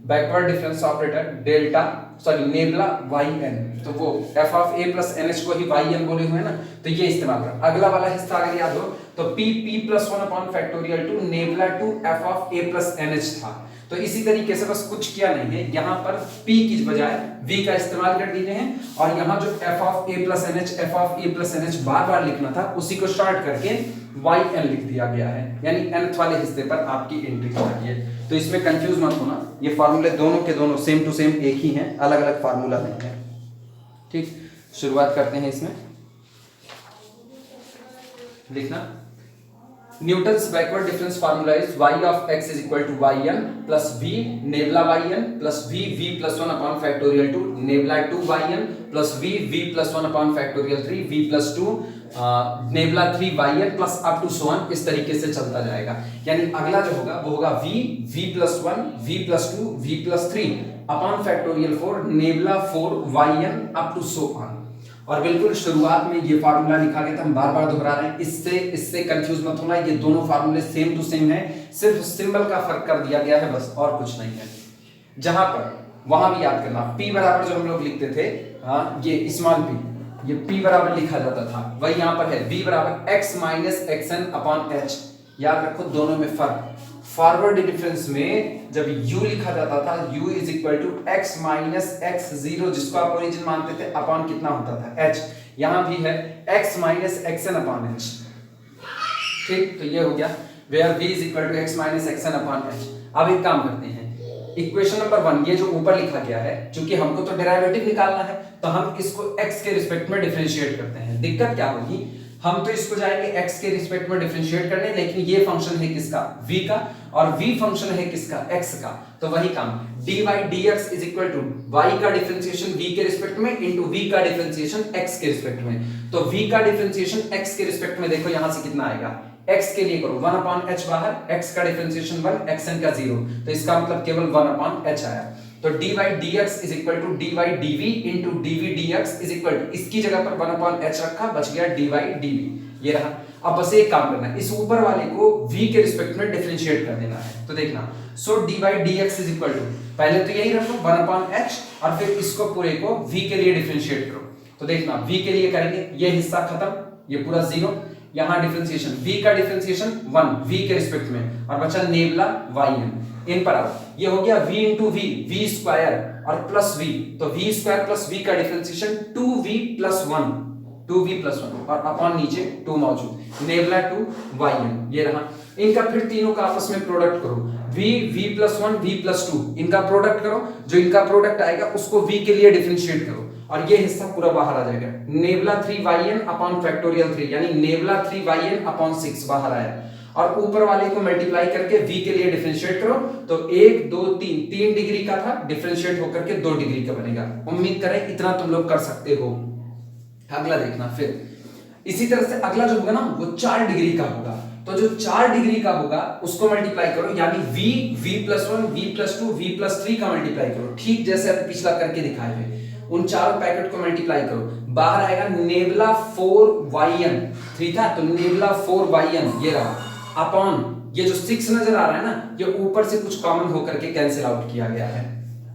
A: backward difference operator delta nebula yn, तो वो f of a plus nh को ही yn बोले हुए हैं ना, तो ये इस्तेमाल करा। अगला वाला हिस्सा अगर याद हो तो p plus 1 upon factorial two nabla two f of a plus nh था। तो इसी तरीके से बस कुछ किया नहीं है, यहाँ पर p की बजाय v का इस्तेमाल कर दिए हैं, और यहाँ जो f of a plus nh बार बार लिखना था उसी को शॉर्ट करके yn लिख दिया गया है, यानी nth वाले हिस्से पर आपकी एंट्री चाहिए। तो इसमें कंफ्यूज मत होना, ये फार्मूले दोनों के दोनों सेम टू सेम एक ही हैं, अलग अलग फार्मूला नहीं है। ठीक, शुरुआत करते हैं इसमें लिखना। Newton's backward difference formula is y of x is equal to yn plus v nabla yn plus v plus 1 upon factorial two nabla 2yn plus v plus 1 upon factorial 3 v plus 2 nabla 3yn plus up to so on, इस तरीके से चलता जाएगा। यानी अगला जो होगा वो होगा v plus 1 v plus 2 v plus 3 upon factorial 4 nabla 4yn up to so on. और बिल्कुल शुरुआत में ये फार्मूला लिखा गया था, हम बार बार दोहरा रहे हैं, इससे कंफ्यूज मत होना, ये दोनों फार्मूले सेम टू सेम है, सिर्फ सिंबल का फर्क कर दिया गया है बस, और कुछ नहीं है। जहां पर वहां भी याद करना, p बराबर जो हम लोग लिखते थे, हाँ ये स्मॉल p, ये p बराबर लिखा जाता था, वही यहाँ पर है v बराबर x minus xn upon h। याद रखो दोनों में फर्क, फॉरवर्ड डिफरेंस में जब u लिखा जाता था u is equal to x minus x zero, जिसको आप ओरिजिन मानते थे, अपॉन कितना होता था h, यहां भी है x minus xn upon h। ठीक, तो ये हो गया where v is equal to x minus xn upon h। अब एक काम करते हैं, इक्वेशन नंबर 1 ये जो ऊपर लिखा गया है, क्योंकि हमको तो डेरिवेटिव निकालना है, तो हम इसको x के रिस्पेक्ट में डिफरेंशिएट करते हैं। दिक्कत क्या होगी, हम तो इसको जाएंगे x के रिस्पेक्ट में डिफरेंशिएट करने, लेकिन ये फंक्शन है किसका, v का, और v फंक्शन है किसका, x का। तो वही काम dy dx is equal to y का डिफरेंशिएशन v के रिस्पेक्ट में इंटू v का डिफरेंशिएशन x के रिस्पेक्ट में। तो v का डिफरेंशिएशन x के रिस्पेक्ट में देखो यहां से कितना आएगा, x के लिए करो 1 अपॉन h बाहर, x का डिफरेंशिएशन 1, xn का 0, तो इसका मतलब केवल 1 अपॉन h आया। तो dy dx is equal to dy dv into dv dx is equal to, इसकी जगह पर 1 अपॉन h रखा, बच गया dy dv, ये रहा। अब बस एक काम करना है, इस ऊपर वाले को v के रिस्पेक्ट में डिफरेंशिएट कर देना है। तो देखना, so dy dx is equal to, पहले तो यही रखो 1 अपॉन h, और फिर इसको पूरे को v के लिए डिफरेंशिएट करो। तो देखना v के लिए करेंगे, ये हिस्सा खत्म, ये पूरा 0, यहाँ डिफरेंशिएशन v का डिफरेंशिएशन 1 v के रिस्पेक्ट में, और बचा नेबला yn। इन पर आओ, ये हो गया v इंटू v स्क्वायर और प्लस v, तो v स्क्वायर प्लस v का डिफरेंशिएशन 2v प्लस 1 और अपॉन नीचे 2 मौजूद, नेबला 2 yn, ये रहा। इनका फिर तीनों का आपस में प्रोडक्ट करो, v प्लस 1 v प्लस 2, इनका प्रोडक्ट करो, जो इनका प्रोडक्ट आएगा उसको v के लिए डिफरेंशिएट करो, और ये हिस्सा पूरा बाहर आ जाएगा, नेबला 3yn अपॉन फैक्टोरियल 3, यानी नेबला 3yn अपॉन 6 बाहर आया, और ऊपर वाले को मल्टीप्लाई करके v के लिए डिफरेंशिएट करो, तो 1 2 3 डिग्री का था, डिफरेंशिएट होकर के 2 डिग्री का बनेगा। उम्मीद करें इतना तुम लोग कर सकते हो। अगला देखना, फिर इसी तरह से अगला जो होगा ना वो 4 डिग्री का होगा, तो जो 4 डिग्री का होगा उसको मल्टीप्लाई करो, यानी v plus 1 v plus 2 v plus 3 का मल्टीप्लाई करो, ठीक जैसे अभी पिछला करके दिखाए थे। उन चारों पैकेट को मल्टीप्लाई करो, बाहर आएगा नेबला 4yn, ठीक है, तो नेबला 4yn ये रहा, अपॉन ये जो 6 नजर आ रहा है ना, ये ऊपर से कुछ कॉमन होकर के कैंसिल आउट किया गया है।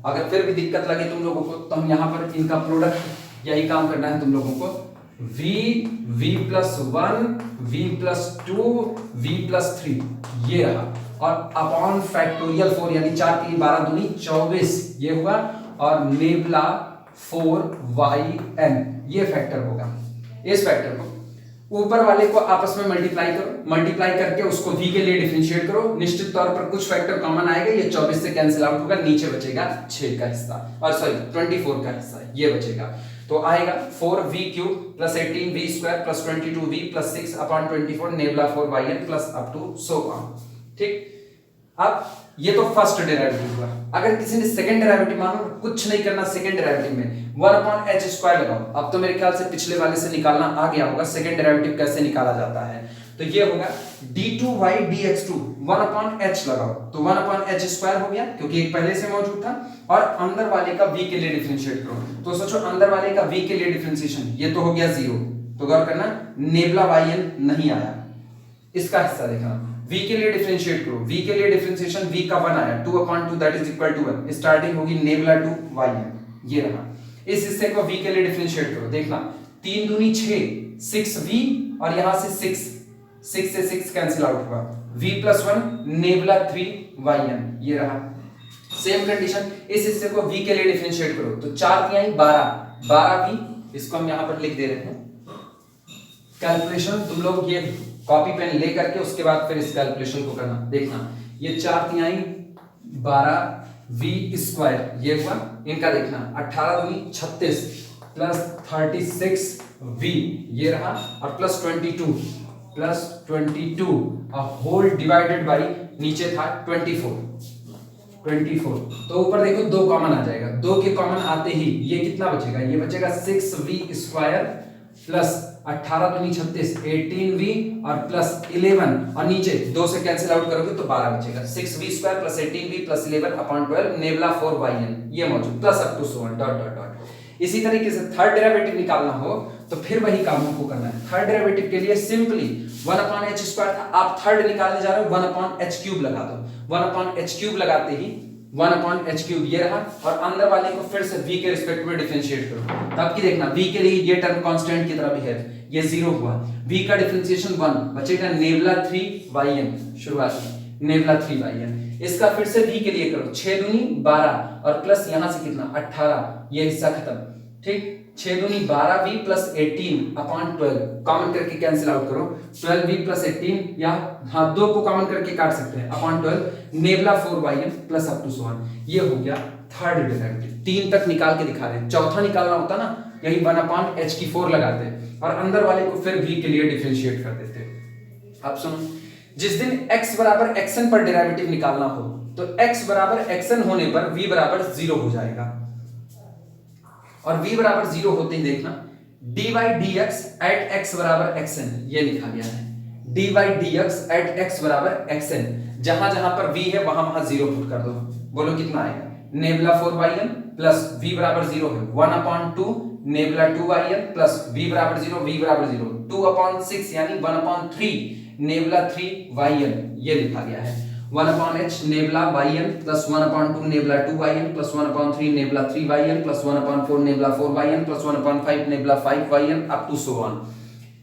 A: अगर फिर भी दिक्कत लगे तुम लोगों को, तो हम यहाँ पर इनका प्रोडक्ट, यही काम करना है तुम लोगों को, v plus 1 v plus 2 v plus 3 ये रहा, और अपॉन फैक्टोरियल 4, यानी 4 की 12 दूनी 24 ये हुआ, और नेबला 4yn ये फैक्टर होगा। इस फैक्टर को ऊपर वाले को आपस में मल्टीप्लाई करो, मल्टीप्लाई करके उसको v के लिए डिफरेंशिएट करो, निश्चित तौर पर कुछ फैक्टर कॉमन आएगा, ये 24 से कैंसिल आउट होगा, नीचे बचेगा 6 का हिस्सा, और सॉरी 24 का हिस्सा ये बचेगा। तो आएगा 4v cube plus 18v square plus 22v plus 6 upon 24 nabla 4yn plus up to so on. ठीक, अब ये तो फर्स्ट डेरिवेटिव हुआ। अगर किसी ने सेकंड डेरिवेटिव मानो, कुछ नहीं करना, सेकंड डेरिवेटिव में 1 अपॉन h स्क्वायर लगाओ। अब तो मेरे ख्याल से पिछले वाले से निकालना आ गया होगा सेकंड डेरिवेटिव कैसे निकाला जाता है। तो ये होगा d2y dx2 1 अपॉन h लगाओ, तो 1 अपॉन h स्क्वायर हो गया क्योंकि एक पहले से मौजूद था, और अंदर वाले का v के लिए डिफरेंशिएट करो। तो सोचो अंदर वाले का v के लिए डिफरेंशिएशन ये तो हो गया 0, तो गौर करना नेबला yn नहीं आया, इसका हिस्सा देखना, v के लिए डिफरेंशिएट करो, v के लिए डिफरेंशिएशन v का 1 आया, 2/2 that is equal to 1, starting होगी नेबुला टू yn, ये रहा। इस हिस्से को v के लिए डिफरेंशिएट करो, देखना 3 दूनी 6, 6v और यहां से 6 से 6 कैंसिल आउट हुआ, v + 1 नेबुला 3yn, ये रहा। सेम कंडीशन इस हिस्से को v के लिए डिफरेंशिएट करो, तो 4 3 12v, इसको हम यहां पर लिख दे रहे हैं। कैलकुलेशन तुम लोग ये कॉपी पेन ले करके उसके बाद फिर इस कैलकुलेशन को करना, देखना ये 4 3 12v², ये हुआ, इनका देखना 18 दूनी 36 प्लस 36v, ये रहा, और प्लस 22 होल डिवाइडेड बाई नीचे था 24, तो ऊपर देखो 2 कॉमन आ जाएगा, 2 के कॉमन आते ही ये कितना बचेगा, ये बचेगा 6v² प्लस 18 दूनी 36 18v और प्लस 11, और नीचे 2 से कैंसिल आउट करोगे तो 12 बचेगा, 6v² plus 18v plus 11/12 nebula 4yn, ये मौजूद, plus up to so on dot dot dot. इसी तरीके से थर्ड डेरिवेटिव निकालना हो तो फिर वही काम हमको करना है। थर्ड डेरिवेटिव के लिए सिंपली 1/h² था, आप थर्ड निकालने जा रहे हो 1/h³ लगा दो, 1/h³ लगाते ही 1/h³ ये रहा, और अंदर वाले को फिर से v के रिस्पेक्ट में डिफरेंशिएट करो, तब की देखना v के लिए ये टर्म कांस्टेंट की तरह बिहेव, ये 0 हुआ, v का डिफरेंशिएशन 1 बचेगा नेबुला 3yn, शुरुआत में नेबुला 3yn, इसका फिर से v के लिए करो, 6 दूनी 12 और प्लस यहां से कितना 18, ये हिस्सा खत्म, ठीक, 6 दूनी 12v प्लस 18/12 कॉमन करके कैंसिल आउट करो, 12v प्लस 18 या हाँ 2 को कॉमन करके काट सकते हैं, /12 nabla 4yn plus up to so on, ये हो गया थर्ड डेरिवेटिव। 3 तक निकाल के दिखा रहे हैं, चौथा निकालना होता ना यही 1/h⁴ लगाते और अंदर वाले को फिर v के लिए डिफरेंशिएट कर देते। अब सुनो, जिस दिन x बराबर xn पर डेरिवेटिव निकालना हो तो x बराबर xn होने पर v बराबर 0 हो जाएगा, और v बराबर 0 होते ही देखना dy dx एट x बराबर xn, ये लिखा गया है dy dx एट x बराबर xn, जहां जहां पर v है वहां वहां 0 पुट कर दो, बोलो कितना आएगा, नेबुला 4yn प्लस v बराबर 0 है 1/2 नेबुला 2yn प्लस v बराबर 0, v बराबर 0 2/6 यानी 1/3 नेबुला 3yn, ये लिखा गया है 1/h nabla yn plus 1/2 nabla 2yn plus 1/3 nabla 3yn plus 1/4 nabla 4yn plus 1/5 nabla 5yn up to so on.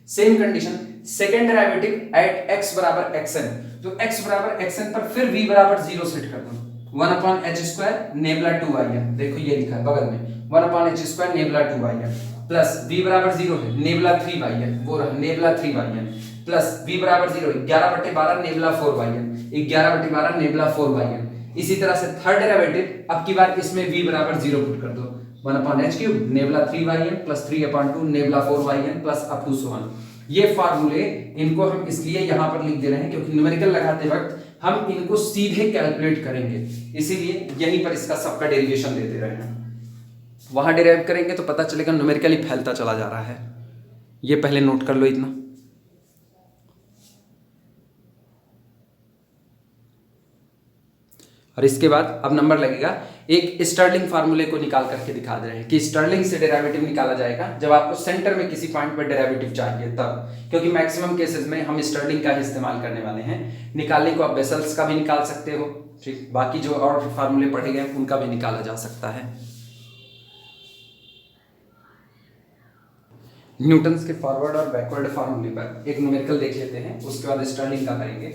A: Same condition second derivative at x बराबर xn, तो x बराबर xn पर फिर v बराबर 0 सेट कर दो, 1/h² नेबुला 2yn, देखो ये लिखा है बगल में 1/h² nebula 2yn plus v बराबर 0 है नेबुला 3yn, वो रहा नेबुला 3yn प्लस v बराबर 0 11/12 नेबुला 4yn, 11/12 नेबुला 4yn। इसी तरह से थर्ड डेरिवेटिव अब की बार इसमें v बराबर 0 पुट कर दो, 1/h³ nabla 3yn plus 3/2 nabla 4yn plus up to so on. ये फार्मूले इनको हम इसलिए यहां पर लिख दे रहे हैं क्योंकि न्यूमेरिकल लगाते वक्त हम इनको सीधे कैलकुलेट करेंगे, इसीलिए यहीं पर इसका सबका डेरिवेशन दे दे रहे हैं, वहां डेराइव करेंगे तो पता चलेगा न्यूमेरिकली फैलता चला जा रहा है। ये पहले नोट कर लो इतना। और इसके बाद अब नंबर लगेगा, एक स्टर्लिंग फार्मूले को निकाल करके दिखा दे रहे हैं कि स्टर्लिंग से डेरिवेटिव निकाला जाएगा जब आपको सेंटर में किसी पॉइंट पर डेरिवेटिव चाहिए तब, क्योंकि मैक्सिमम केसेस में हम स्टर्लिंग का ही इस्तेमाल करने वाले हैं। निकालने को आप बेसल्स का भी निकाल सकते हो, ठीक, बाकी जो और फार्मूले पढ़े गए उनका भी निकाला जा सकता है। न्यूटन्स के फॉरवर्ड और बैकवर्ड फार्मूले पर एक न्यूमेरिकल देख लेते हैं, उसके बाद स्टर्लिंग का करेंगे।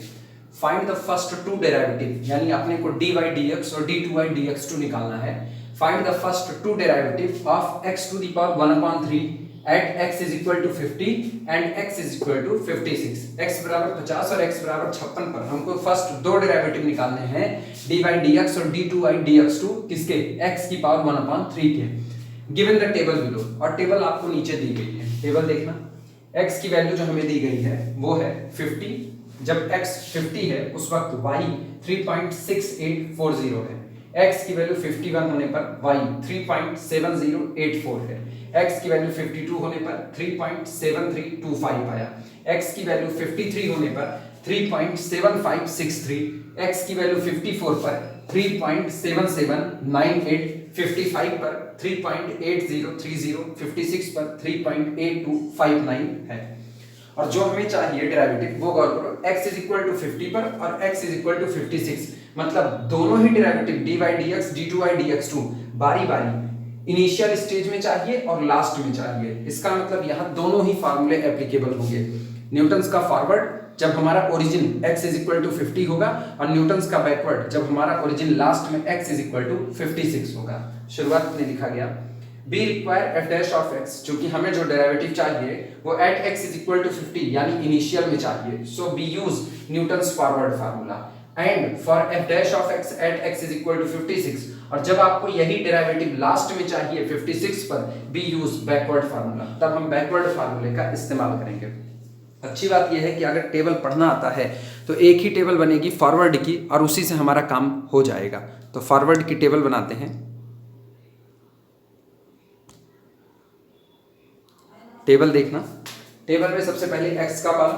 A: Find the first two derivative, यानी अपने को dy dx और d2y dx2 निकालना है। Find the first two derivative of x to the power 1/3 at x is equal to 50 and x is equal to 56। x बराबर 50 और x बराबर 56 पर हमको फर्स्ट दो डेरिवेटिव निकालने हैं dy dx और d2y dx2 किसके, x की पावर 1/3 के। गिवन द टेबल बिलो, और टेबल आपको नीचे दी गई है। टेबल देखना, x की वैल्यू जो हमें दी गई है वो है 50, जब x 50 है उस वक्त y 3.6840 है, x की वैल्यू 51 होने पर y 3.7084 है, x की वैल्यू 52 होने पर 3.7325 आया, x की वैल्यू 53 होने पर 3.7563, x की वैल्यू 54 पर 3.7798, 55 पर 3.8030, 56 पर 3.8259 है। और जो हमें चाहिए डेरिवेटिव वो गौर करो, x इज इक्वल टू 50 पर और x इज इक्वल टू 56, मतलब दोनों ही derivative dy dx d2y dx2 बारी बारी इनिशियल स्टेज में चाहिए और लास्ट में चाहिए। इसका मतलब यहाँ दोनों ही फार्मूले एप्लीकेबल होंगे। न्यूटन्स का फॉरवर्ड जब हमारा origin x is equal to 50 होगा और न्यूटन्स का बैकवर्ड जब हमारा ओरिजिन लास्ट में x इज इक्वल टू 56 होगा। शुरुआत में लिखा गया we require F dash of X, चूंकि हमें जो डेरिवेटिव चाहिए वो at x is equal to 50 यानी इनिशियल में चाहिए, so we use Newton's forward formula and for F dash of X at x is equal to 56, और जब आपको यही डेरिवेटिव लास्ट में चाहिए 56 पर बी यूज बैकवर्ड फार्मूला, तब हम बैकवर्ड फार्मूले का इस्तेमाल करेंगे। अच्छी बात यह है कि अगर टेबल पढ़ना आता है तो एक ही टेबल बनेगी फॉरवर्ड की और उसी से हमारा काम हो जाएगा। तो फॉरवर्ड की टेबल बनाते हैं। टेबल देखना, टेबल में सबसे पहले x का कॉलम,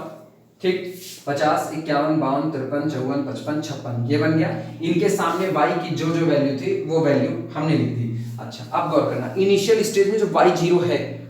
A: ठीक, 50, 51, 52, 53, 54, 55, 56 ये बन गया। इनके सामने y की जो जो वैल्यू थी वो वैल्यू हमने लिख दी। अच्छा, अब गौर करना, इनिशियल स्टेज में जो y0 है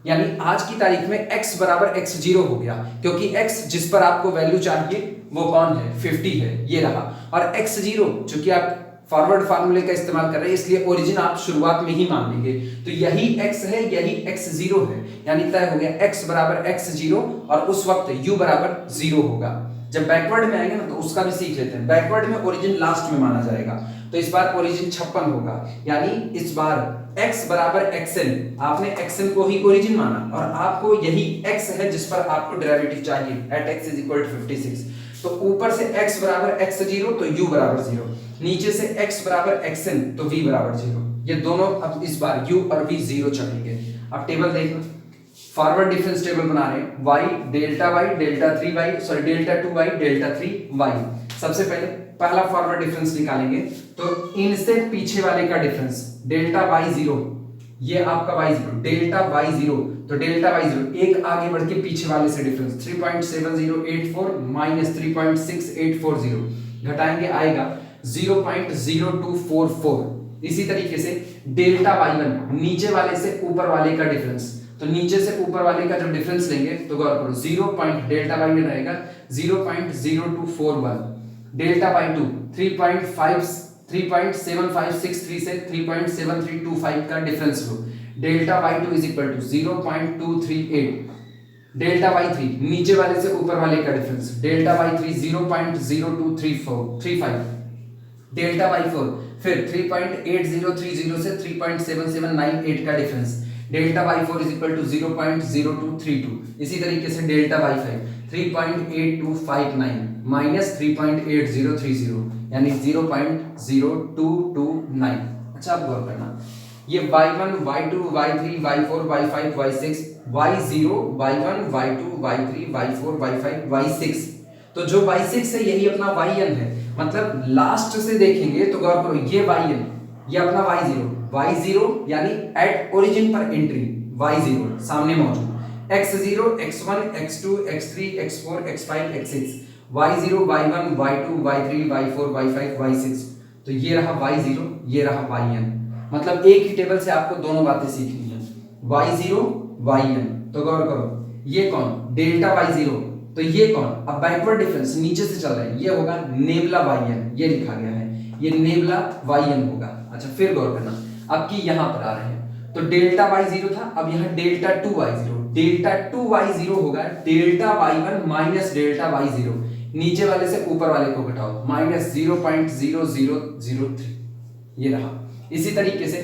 A: यानी आज की तारीख में x बराबर x0 हो गया, क्योंकि x जिस पर आपको वैल्यू चाहिए वो कौन है, 50 है, ये रहा। और x0 चूंकि आप फॉरवर्ड फार्मूले का इस्तेमाल कर रहे हैं इसलिए ओरिजिन आप शुरुआत में ही मान लेंगे, तो यही x है यही x0 है, यानी तय हो गया x बराबर x0 और उस वक्त u बराबर 0 होगा। जब बैकवर्ड में आएंगे ना तो उसका भी सीख लेते हैं। बैकवर्ड में ओरिजिन लास्ट में माना जाएगा, तो इस बार ओरिजिन 56 होगा, यानी इस बार x बराबर xn, आपने xn को ही ओरिजिन माना और आपको यही x है जिस पर आपको डेरिवेटिव चाहिए at x is equal to 56। तो ऊपर से x बराबर x0 तो u बराबर 0, नीचे से x बराबर xn तो v बराबर 0। ये दोनों अब इस बार u और v 0 चलेंगे। अब टेबल देखना, फॉरवर्ड डिफरेंस टेबल बना रहे हैं, y delta y delta 3y sorry delta 2y delta 3y। सबसे पहले पहला फॉरवर्ड डिफरेंस निकालेंगे तो इनसे पीछे वाले का डिफरेंस डेल्टा y0, ये आपका y0 डेल्टा y0, तो डेल्टा y0 एक आगे बढ़ के पीछे वाले से डिफरेंस 3.7084 माइनस 3.6840 घटाएंगे आएगा 0.0244। इसी तरीके से डेल्टा y1 नीचे वाले से ऊपर वाले का डिफरेंस, तो नीचे से ऊपर वाले का जब डिफरेंस लेंगे तो गौर करो 0. डेल्टा y1 रहेगा 0.0241, डेल्टा y2 3.7563 से 3.7325 का डिफरेंस लो, delta y2 is equal to 0.238, delta y3 नीचे वाले से ऊपर वाले का difference, delta y3 0.0235, delta y4 फिर 3.8030 से 3.7798 का difference, delta y4 is equal to 0.0232। इसी तरीके से डेल्टा y5 3.8259 माइनस 3.8030 यानी 0.0229। अच्छा, अब गौर करना, ये y1 y2 y3 y4 y5 y6 y0 y1 y2 y3 y4 y5 y6, तो जो y6 है यही अपना yn है। मतलब लास्ट से देखेंगे तो गौर करो, ये yn ये अपना y0 यानी एट ओरिजिन पर एंट्री y0 सामने मौजूद, x0 x1 x2 x3 x4 x5 x6 y0 y1 y2 y3 y4 y5 y6, तो ये रहा y0 ये रहा yn। मतलब एक ही टेबल से आपको दोनों बातें सीखनी है, y0 yn। तो गौर करो, ये कौन, डेल्टा y0, तो ये कौन, अब बैकवर्ड डिफरेंस नीचे से चल रहा है, ये होगा नेबला yn, ये लिखा गया है, ये नेबला yn होगा। अच्छा, फिर गौर करना, अब की यहां पर आ रहे हैं तो डेल्टा y0 था, अब यहां डेल्टा 2y0, डेल्टा 2y0 होगा delta y1 minus delta y0, नीचे वाले से ऊपर वाले को घटाओ माइनस 0.0003, ये रहा। इसी तरीके से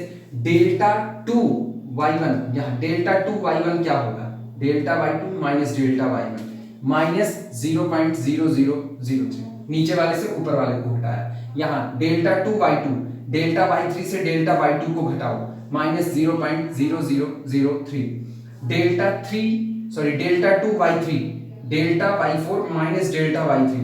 A: डेल्टा 2y1, यहां डेल्टा 2y1 क्या होगा, delta y2 minus delta y1 minus 0.0003, नीचे वाले से ऊपर वाले को घटाया। यहां डेल्टा 2y2 डेल्टा y3 से डेल्टा y2 को घटाओ minus 0.0003, delta 2y3 delta y4 minus delta y3,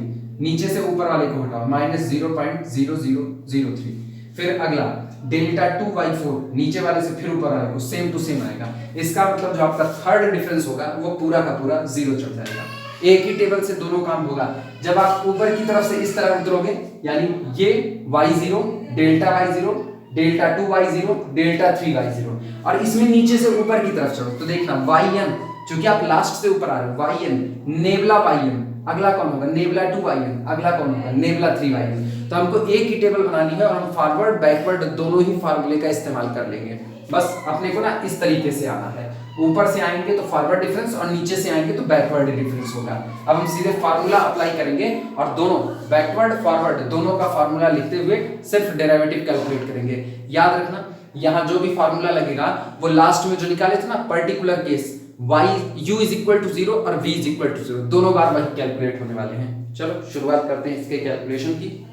A: नीचे से ऊपर वाले को घटाओ माइनस 0.0003। फिर अगला डेल्टा 2y4 नीचे वाले से फिर ऊपर वाले को सेम टू सेम आएगा। इसका मतलब जो आपका थर्ड डिफरेंस होगा वो पूरा का पूरा 0 चल जाएगा। एक ही टेबल से दोनों काम होगा। जब आप ऊपर की तरफ से इस तरह उतरोगे यानी ये y0 delta y0 delta 2y0 delta 3y0, और इसमें नीचे से ऊपर की तरफ चढ़ो तो देखना yn क्योंकि आप लास्ट से ऊपर आ रहे हो, Y N nabla Y N, अगला कौन होगा नेबला 2 वाई एन, अगला कौन होगा नेबला 3 वाई एन। तो हमको एक ही टेबल बनानी है और हम फॉरवर्ड बैकवर्ड दोनों ही फार्मूले का इस्तेमाल कर लेंगे। बस अपने को ना इस तरीके से आना है, ऊपर से आएंगे तो फॉरवर्ड डिफरेंस और नीचे से आएंगे तो बैकवर्ड डिफरेंस होगा। अब हम सीधे फार्मूला अप्लाई करेंगे और दोनों बैकवर्ड फॉरवर्ड दोनों का फार्मूला लिखते हुए सिर्फ डेरिवेटिव कैलकुलेट करेंगे। याद रखना यहाँ जो भी फार्मूला लगेगा वो लास्ट में जो निकाले थे ना particular case y u is equal to 0 और v इज इक्वल टू 0 दोनों बार वही कैलकुलेट होने वाले हैं। चलो शुरुआत करते हैं इसके कैलकुलेशन की।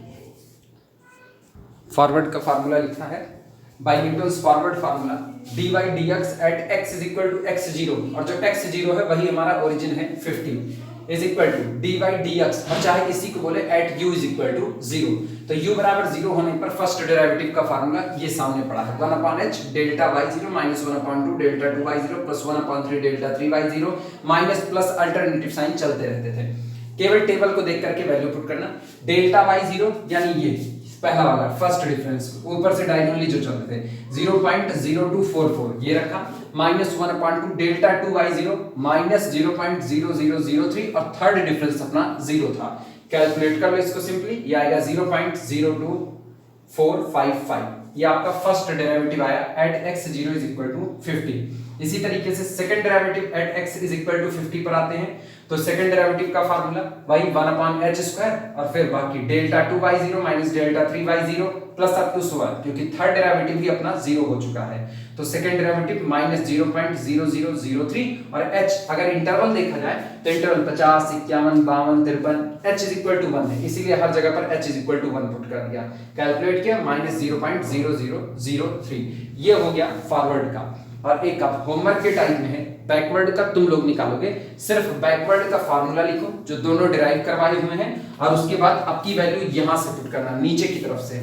A: फॉरवर्ड का फार्मूला लिखना है by Newton's forward formula dy dx at x is equal to x0 और जो x0 है वही हमारा ओरिजिन है 50 is equal to dy dx और चाहे इसी को बोले at u is equal to 0। तो u बराबर 0 होने पर फर्स्ट डेरिवेटिव का फार्मूला ये सामने पड़ा है 1/h delta y0 minus 1/2 delta 2y0 plus 1/3 delta 3y0 minus plus alternative sign चलते रहते थे। केवल टेबल को देख करके वैल्यू पुट करना। डेल्टा y0 यानी ये पहला वाला फर्स्ट डिफरेंस ऊपर से डायगोनली जो चलते थे 0.0244 ये रखा माइनस 1/2 डेल्टा 2y0 माइनस 0.0003 और थर्ड डिफरेंस अपना 0 था। कैलकुलेट कर लो इसको सिंपली, ये आएगा 0.02455। ये आपका फर्स्ट डेरिवेटिव आया at x0 is equal to 50। इसी तरीके से second derivative at x is equal to 50 पर आते हैं तो सेकंड डेरिवेटिव का फार्मूला वही 1/h² और फिर बाकी delta 2y0 minus delta 3y0 plus up to so क्योंकि थर्ड डेरिवेटिव भी अपना 0 हो चुका है तो सेकंड डेरिवेटिव माइनस 0.0003 और h अगर इंटरवल देखा जाए तो interval 50 51 52 53 h is equal to 1 है इसीलिए हर जगह पर h is equal to 1 put कर दिया। कैलकुलेट किया माइनस 0.0003 ये हो गया फॉरवर्ड का। और एक आप होमवर्क के टाइप में है बैकवर्ड का तुम लोग निकालोगे, सिर्फ बैकवर्ड का फार्मूला लिखो जो दोनों डिराइव करवाए हुए हैं और उसके बाद आपकी वैल्यू यहां से पुट करना नीचे की तरफ से।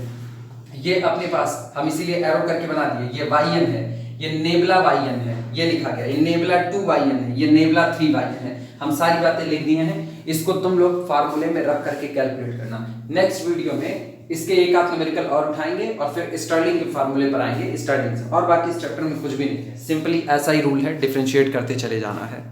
A: ये अपने पास हम इसीलिए एरो करके बना दिए, ये yn है, ये नेबला yn है, ये लिखा गया, ये नेबला 2yn है, ये नेबला 3yn है। हम सारी बातें लिख दिए हैं, इसको तुम लोग फार्मूले में रख करके कैलकुलेट करना। नेक्स्ट वीडियो में इसके एक आध न्यूमेरिकल और उठाएंगे और फिर स्टर्लिंग के फार्मूले पर आएंगे स्टर्लिंग से। और बाकी इस चैप्टर में कुछ भी नहीं है, सिंपली ऐसा ही रूल है, डिफरेंशिएट करते चले जाना है।